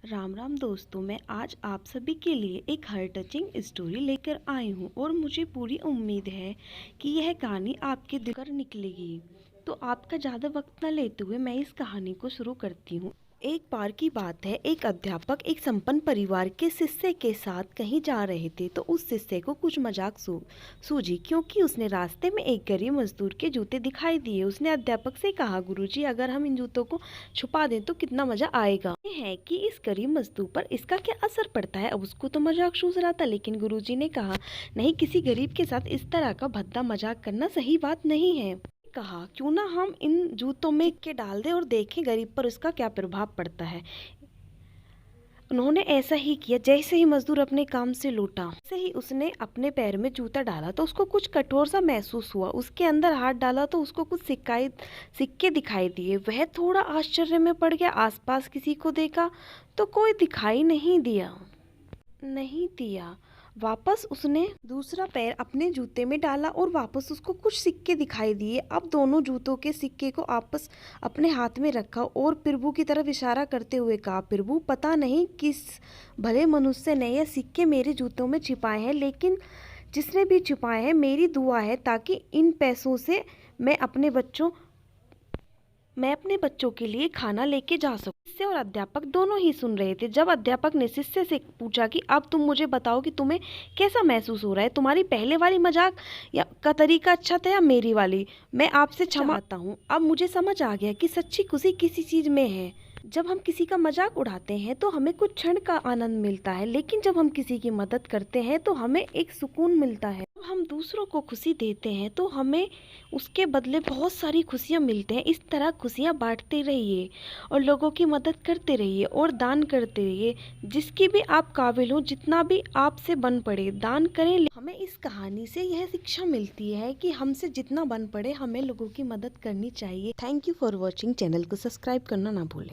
राम राम दोस्तों, मैं आज आप सभी के लिए एक हार्ट टचिंग स्टोरी लेकर आई हूँ और मुझे पूरी उम्मीद है कि यह कहानी आपके दिल कर निकलेगी। तो आपका ज़्यादा वक्त न लेते हुए मैं इस कहानी को शुरू करती हूँ। एक बार की बात है, एक अध्यापक एक संपन्न परिवार के शिष्य के साथ कहीं जा रहे थे तो उस शिष्य को कुछ मजाक सूझी क्योंकि उसने रास्ते में एक गरीब मजदूर के जूते दिखाई दिए। उसने अध्यापक से कहा, गुरुजी, अगर हम इन जूतों को छुपा दें तो कितना मजा आएगा। ये है कि इस गरीब मजदूर पर इसका क्या असर पड़ता है। अब उसको तो मजाक सूझ रहा था, लेकिन गुरुजी ने कहा, नहीं, किसी गरीब के साथ इस तरह का भद्दा मजाक करना सही बात नहीं है। कहा, क्यों ना हम इन जूतों में सिक्के डाल दें और देखें गरीब पर उसका क्या प्रभाव पड़ता है। उन्होंने ऐसा ही किया। जैसे ही मजदूर अपने काम से लौटा, जैसे ही उसने अपने पैर में जूता डाला तो उसको कुछ कठोर सा महसूस हुआ। उसके अंदर हाथ डाला तो उसको कुछ सिक्के दिखाई दिए। वह थोड़ा आश्चर्य में पड़ गया। आसपास किसी को देखा तो कोई दिखाई नहीं दिया। वापस उसने दूसरा पैर अपने जूते में डाला और वापस उसको कुछ सिक्के दिखाई दिए। अब दोनों जूतों के सिक्के को आपस अपने हाथ में रखा और प्रभु की तरफ इशारा करते हुए कहा, प्रभु, पता नहीं किस भले मनुष्य ने यह सिक्के मेरे जूतों में छिपाए हैं, लेकिन जिसने भी छिपाए हैं, मेरी दुआ है ताकि इन पैसों से मैं अपने बच्चों के लिए खाना लेके जा सकूं। शिष्य और अध्यापक दोनों ही सुन रहे थे। जब अध्यापक ने शिष्य से पूछा कि अब तुम मुझे बताओ कि तुम्हें कैसा महसूस हो रहा है, तुम्हारी पहले वाली मजाक या का तरीका अच्छा था या मेरी वाली। मैं आपसे क्षमा चाहता हूँ। अब मुझे समझ आ गया कि सच्ची खुशी किसी चीज में है। जब हम किसी का मजाक उड़ाते हैं तो हमें कुछ क्षण का आनंद मिलता है, लेकिन जब हम किसी की मदद करते हैं तो हमें एक सुकून मिलता है। जब हम दूसरों को खुशी देते हैं तो हमें उसके बदले बहुत सारी खुशियां मिलते हैं। इस तरह खुशियां बांटते रहिए और लोगों की मदद करते रहिए और दान करते रहिए। जिसकी भी आप काबिल हो, जितना भी आपसे बन पड़े, दान करें। हमें इस कहानी से यह शिक्षा मिलती है कि हमसे जितना बन पड़े हमें लोगों की मदद करनी चाहिए। Thank you for watching. Channel को सब्सक्राइब करना ना भूलें।